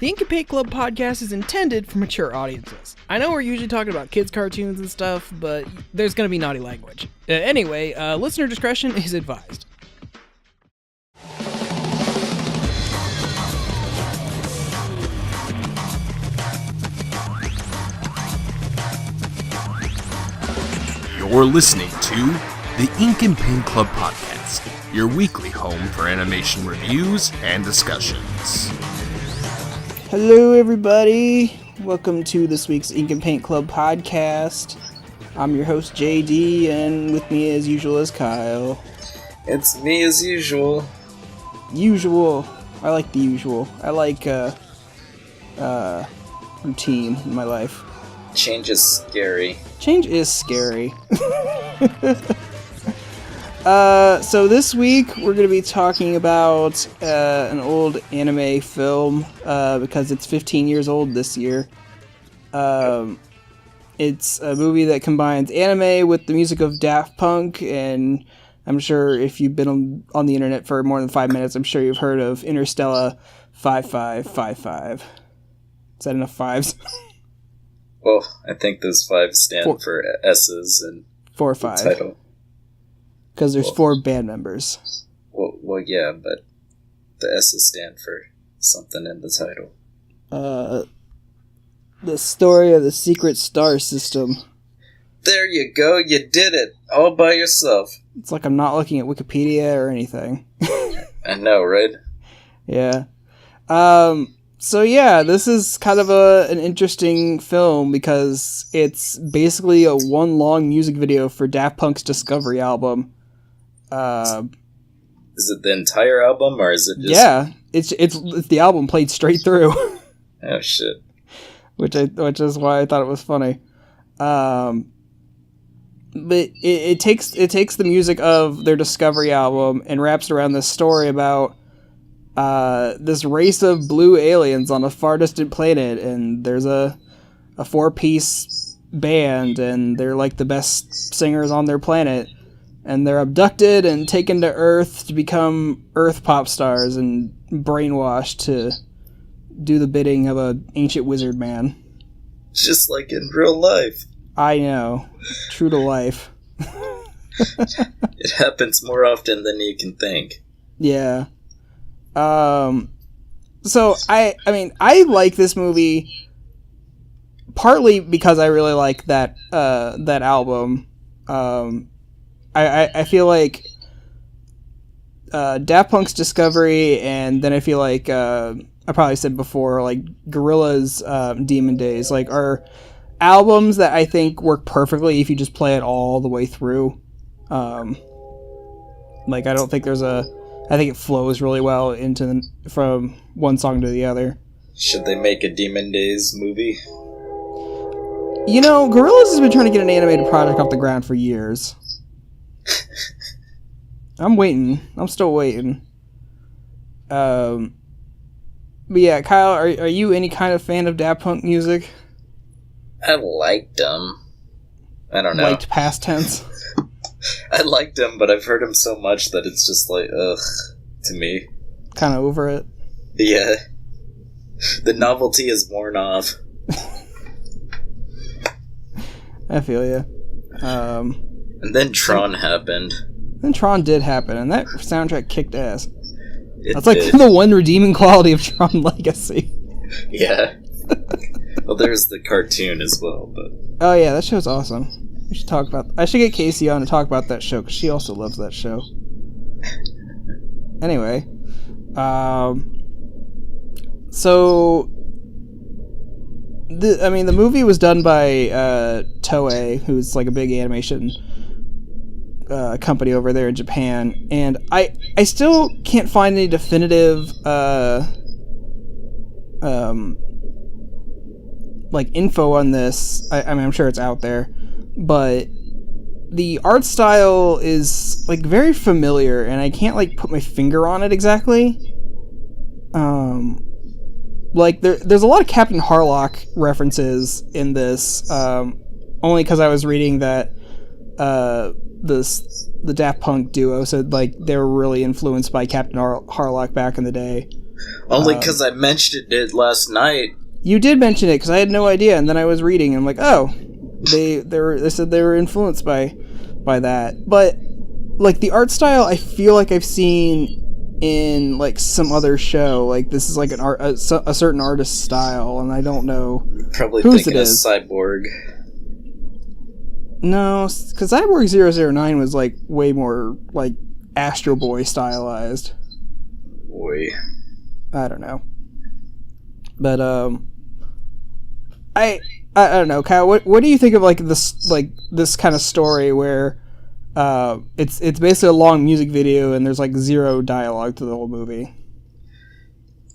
The Ink and Paint Club podcast is intended for mature audiences. I know we're usually talking about kids' cartoons and stuff, but there's going to be naughty language. Anyway, listener discretion is advised. You're listening to the Ink and Paint Club podcast, your weekly home for animation reviews and discussions. Hello, everybody. Welcome to this week's Ink and Paint Club podcast. I'm your host, JD, and with me as usual is Kyle. It's me as usual. Usual. I like the usual. I like, routine in my life. Change is scary. Change is scary. So this week we're going to be talking about an old anime film because it's 15 years old this year. It's a movie that combines anime with the music of Daft Punk, and I'm sure if you've been on the internet for more than 5 minutes, I'm sure you've heard of Interstella 5555. Is that enough fives? Well, I think those 5 stand for S's and 4 or 5. Title. Because there's 4 band members. Well, yeah, but the S's stand for something in the title. The story of the secret star system. There you go, you did it, all by yourself. It's like I'm not looking at Wikipedia or anything. I know, right? Yeah. So yeah, this is kind of an interesting film because it's basically a one long music video for Daft Punk's Discovery album. Is it the entire album, or is it just... Yeah, it's the album played straight through. Oh shit. Which is why I thought it was funny. But it takes the music of their Discovery album and wraps it around this story about this race of blue aliens on a far distant planet, and there's a 4-piece band, and they're like the best singers on their planet, and they're abducted and taken to Earth to become Earth pop stars and brainwashed to do the bidding of an ancient wizard man. Just like in real life. I know. True to life. It happens more often than you can think. Yeah. So I mean, I like this movie partly because I really like that album. I feel like Daft Punk's Discovery, and then I feel like I probably said before, like Gorilla's Demon Days, like are albums that I think work perfectly if you just play it all the way through. Like I don't think I think it flows really well from one song to the other. Should they make a Demon Days movie? You know, Gorillaz has been trying to get an animated project off the ground for years. I'm waiting. I'm still waiting. But yeah, Kyle, are you any kind of fan of Daft Punk music? I liked them. I don't know. Liked past tense? I liked him, but I've heard him so much that it's just like, ugh, to me. Kind of over it? Yeah. The novelty is worn off. I feel you. And then Tron happened. Then Tron did happen, and that soundtrack kicked ass. That's Did. Like the one redeeming quality of Tron Legacy. Yeah. Well, there's the cartoon as well, but... Oh yeah, that show's awesome. We should talk about... I should get Casey on to talk about that show, because she also loves that show. Anyway. So... the movie was done by Toei, who's like a big animation company over there in Japan, and I still can't find any definitive like info on this. I mean, I'm sure it's out there, but the art style is like very familiar, and I can't like put my finger on it exactly. Like there's a lot of Captain Harlock references in this, only because I was reading that the Daft Punk duo said like they were really influenced by Captain Harlock back in the day. Only because I mentioned it last night. You did mention it because I had no idea, and then I was reading, and I'm like, oh, they said they were influenced by that. But like the art style, I feel like I've seen in like some other show. Like this is like a certain artist's style, and I don't know Probably whose thinking it of is. Cyborg. No, because Cyborg 009 was like way more like Astro Boy stylized. Boy. I don't know. But I don't know, Kyle, what do you think of like this kind of story where it's basically a long music video and there's like zero dialogue to the whole movie?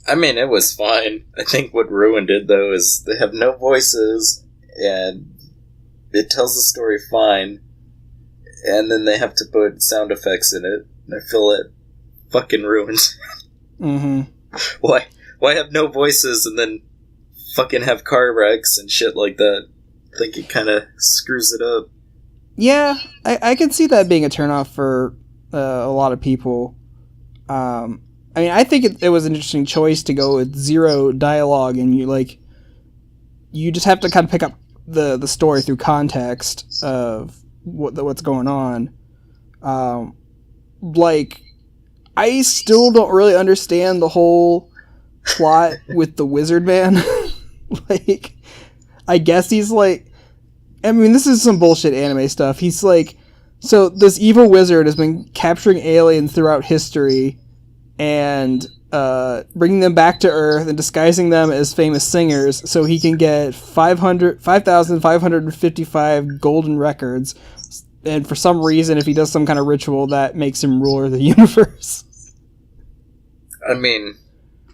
I mean, it was fine. I think what ruined it, though, is they have no voices, and it tells the story fine, and then they have to put sound effects in it, and I feel it fucking ruins. Mm-hmm. Why have no voices and then fucking have car wrecks and shit like that? I think it kind of screws it up. Yeah, I can see that being a turnoff for a lot of people. I mean, I think it was an interesting choice to go with zero dialogue, and you just have to kind of pick up the story through context of what's going on. Like, I still don't really understand the whole plot with the wizard man. Like, I guess he's like, I mean, this is some bullshit anime stuff. He's like, so this evil wizard has been capturing aliens throughout history and bringing them back to Earth and disguising them as famous singers so he can get 5,555 golden records. And for some reason, if he does some kind of ritual, that makes him ruler of the universe. I mean,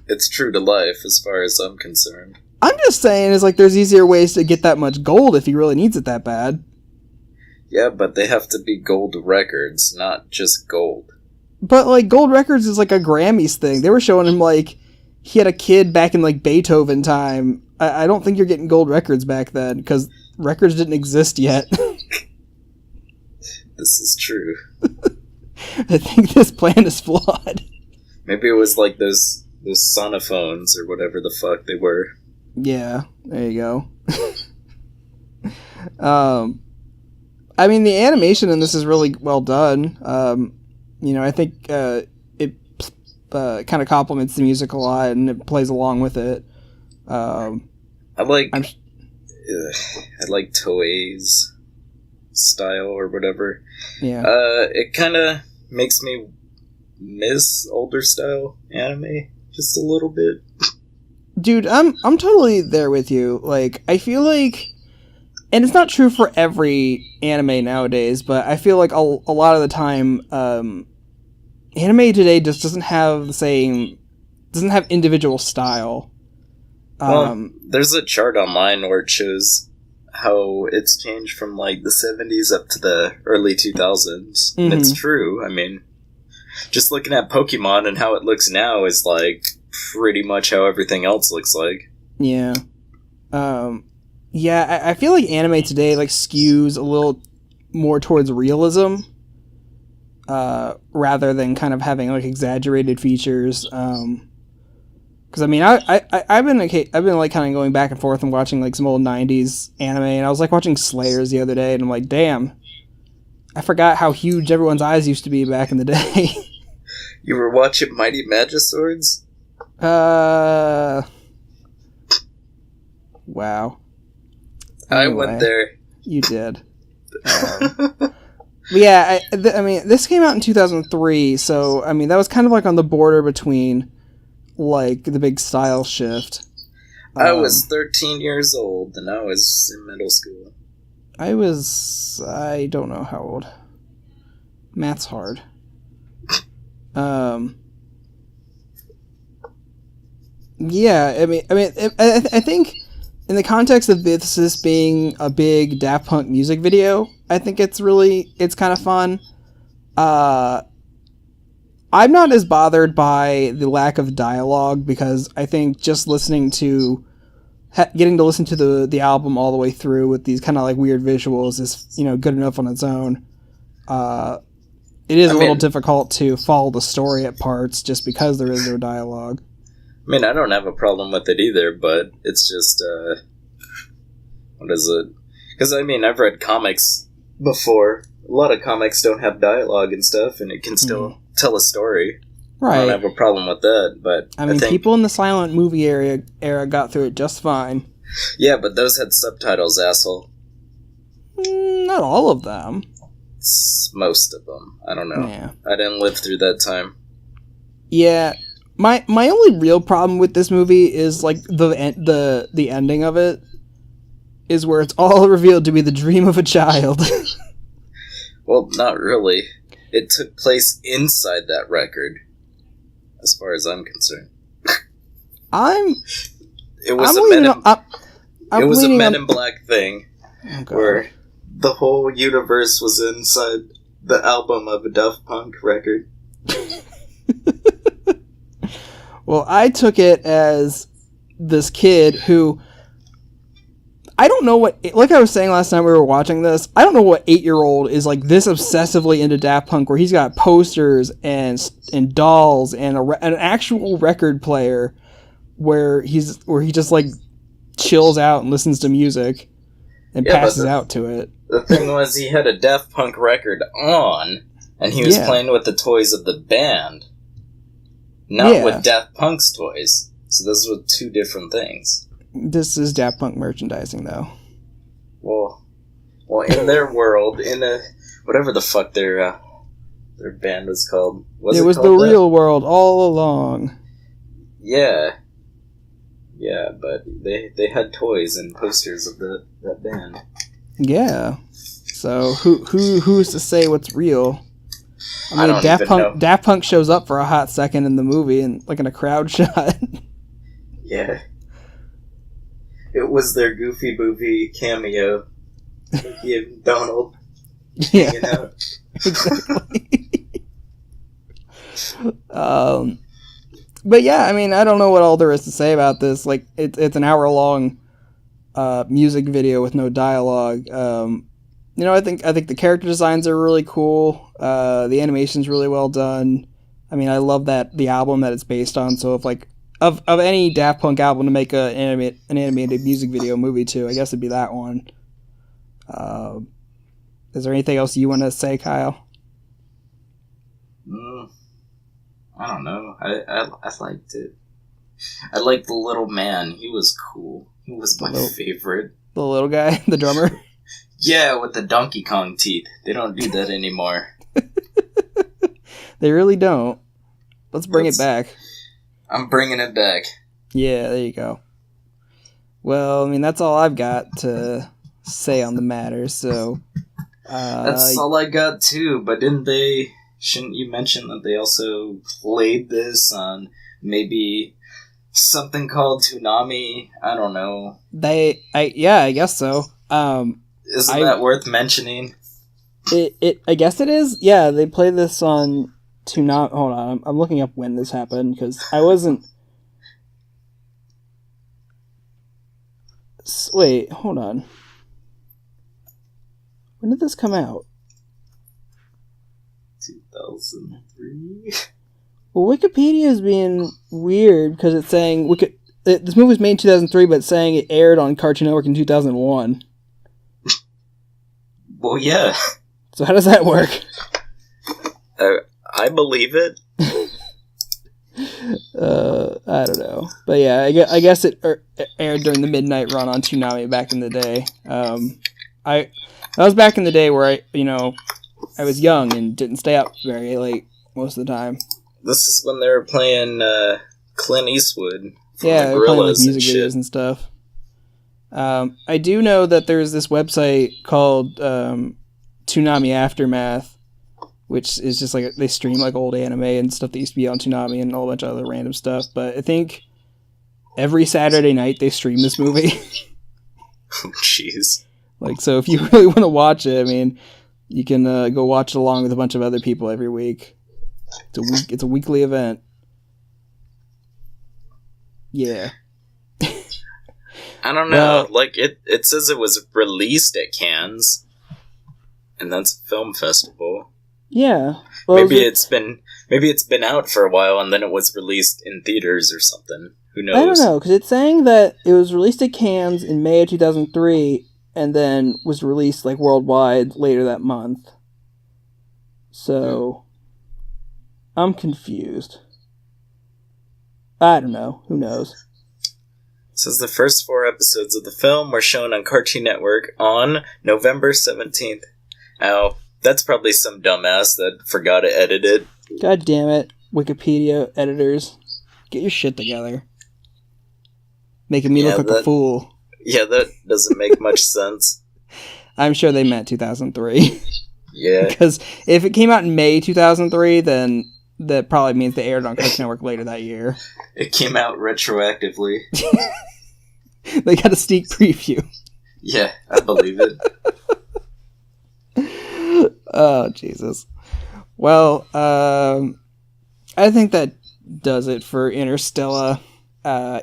it's true to life as far as I'm concerned. I'm just saying, is like there's easier ways to get that much gold if he really needs it that bad. Yeah, but they have to be gold records, not just gold. But like gold records is like a Grammys thing. They were showing him like he had a kid back in like Beethoven time. I don't think you're getting gold records back then because records didn't exist yet. This is true. I think this plan is flawed. Maybe it was like those sonophones or whatever the fuck they were. Yeah, there you go. I mean, the animation in this is really well done. I think it kind of complements the music a lot, and it plays along with it. I like Toei's style or whatever. Yeah. It kind of makes me miss older style anime just a little bit. Dude, I'm totally there with you. Like, I feel like, and it's not true for every anime nowadays, but I feel like a lot of the time, anime today just doesn't have individual style. There's a chart online where it shows how it's changed from like the 70s up to the early 2000s. And it's true. I mean, just looking at Pokemon and how it looks now is like pretty much how everything else looks like. Yeah. I feel like anime today like skews a little more towards realism, rather than kind of having like exaggerated features. Because I mean, I've been like kind of going back and forth and watching like some old '90s anime, and I was like watching Slayers the other day, and I'm like, damn, I forgot how huge everyone's eyes used to be back in the day. You were watching Mighty Magiswords? Wow. I went there. You did. Yeah, I mean, this came out in 2003, so I mean that was kind of like on the border between like the big style shift. I was 13 years old and I was in middle school. I don't know how old. Math's hard. Yeah, I mean, I think in the context of this being a big Daft Punk music video, I think it's kind of fun. I'm not as bothered by the lack of dialogue because I think just getting to listen to the album all the way through with these kind of like weird visuals is, good enough on its own. It is a little difficult to follow the story at parts just because there is no dialogue. I mean, I don't have a problem with it either, but it's just, what is it? Because, I mean, I've read comics before. A lot of comics don't have dialogue and stuff, and it can still tell a story. Right. I don't have a problem with that, but I mean, people in the silent movie era got through it just fine. Yeah, but those had subtitles, asshole. Not all of them. Most of them. I don't know. Yeah. I didn't live through that time. Yeah. My only real problem with this movie is, like, the ending of it is where it's all revealed to be the dream of a child. Well, not really. It took place inside that record, as far as I'm concerned. It was a Men in Black thing, where the whole universe was inside the album of a Daft Punk record. Well, I took it as this kid who... I don't know what... Like I was saying last time we were watching this, I don't know what 8-year-old is, like, this obsessively into Daft Punk, where he's got posters and dolls and an actual record player where he just, like, chills out and listens to music and passes out to it. The thing was, he had a Daft Punk record on, and he was playing with the toys of the band, not with Daft Punk's toys. So those were two different things. This is Daft Punk merchandising, though. Well, in their world, whatever the fuck their band was called. It was the real world all along. Yeah. Yeah, but they had toys and posters of that band. Yeah. So who's to say what's real? I mean, Daft Punk shows up for a hot second in the movie and like in a crowd shot. Yeah. It was their Goofy Movie cameo. Mickey and Donald hanging out. Exactly. But yeah, I mean, I don't know what all there is to say about this. Like, it's an hour-long music video with no dialogue. I think the character designs are really cool. The animation's really well done. I mean, I love the album that it's based on. So if like of any Daft Punk album to make an animated music video movie to, I guess it'd be that one. Is there anything else you want to say, Kyle? I don't know. I liked it. I liked the little man. He was cool. He was my favorite. The little guy? The drummer? Yeah, with the Donkey Kong teeth. They don't do that anymore. They really don't. Let's bring it back. I'm bringing it back. Yeah, there you go. Well, I mean, that's all I've got to say on the matter, so... that's all I got, too, but shouldn't you mention that they also played this on maybe something called Toonami? I don't know. I guess so. Isn't that worth mentioning? I guess it is. Yeah, they played this on Toonami. Hold on, I'm looking up when this happened, because I wasn't... Wait, hold on. When did this come out? 2003? Well, Wikipedia is being weird because it's saying this movie was made in 2003, but it's saying it aired on Cartoon Network in 2001. Well, yeah. So how does that work? I believe it. I don't know, but yeah, I guess it aired during the midnight run on Toonami back in the day. That was back in the day where I was young and didn't stay up very late most of the time. This is when they were playing Clint Eastwood. Yeah, they were playing like music videos and stuff. I do know that there's this website called Toonami Aftermath, which is just like they stream like old anime and stuff that used to be on Toonami and a whole bunch of other random stuff. But I think every Saturday night they stream this movie. Oh, jeez. Like, so if you really want to watch it, I mean, you can go watch it along with a bunch of other people every week. It's a weekly event. Yeah. I don't know. Like, it says it was released at Cannes, and that's a film festival. Yeah. Well, maybe it's been Maybe it's been out for a while and then it was released in theaters or something. Who knows? I don't know, because it's saying that it was released at Cannes in May of 2003 and then was released like worldwide later that month. So, I'm confused. I don't know. Who knows? It says the first 4 episodes of the film were shown on Cartoon Network on November 17th. Now, that's probably some dumbass that forgot to edit it. God damn it, Wikipedia editors. Get your shit together. Making me look like a fool. Yeah, that doesn't make much sense. I'm sure they meant 2003. Yeah. Because if it came out in May 2003, then that probably means they aired on Cartoon Network later that year. It came out retroactively. They got a sneak preview. Yeah, I believe it. Oh, Jesus. Well, I think that does it for Interstella.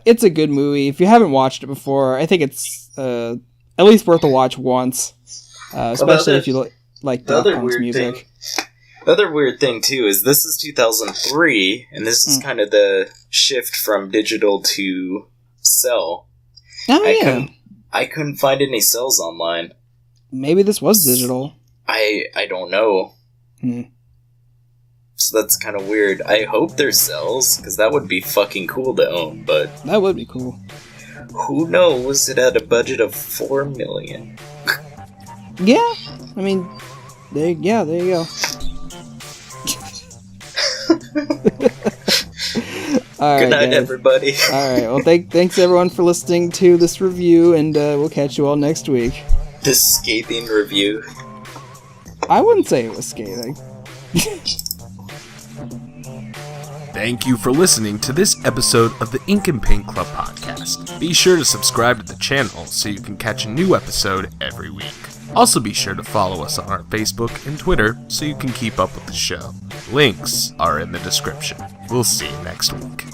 It's a good movie. If you haven't watched it before, I think it's at least worth a watch once. Especially if you like Daft Punk's music. The other weird thing, too, is this is 2003, and this is kind of the shift from digital to cell. Oh, yeah. I couldn't find any cells online. Maybe this was digital. I don't know. So that's kind of weird. I hope there's cells, because that would be fucking cool to own, but... That would be cool. Who knows? It had a budget of $4 million. Yeah. I mean, there you go. All Good night, guys. everybody. All right. Well, thanks everyone for listening to this review, and we'll catch you all next week. This scathing review. I wouldn't say it was scathing. Thank you for listening to this episode of the Ink and Paint Club podcast. Be sure to subscribe to the channel so you can catch a new episode every week. Also be sure to follow us on our Facebook and Twitter so you can keep up with the show. Links are in the description. We'll see you next week.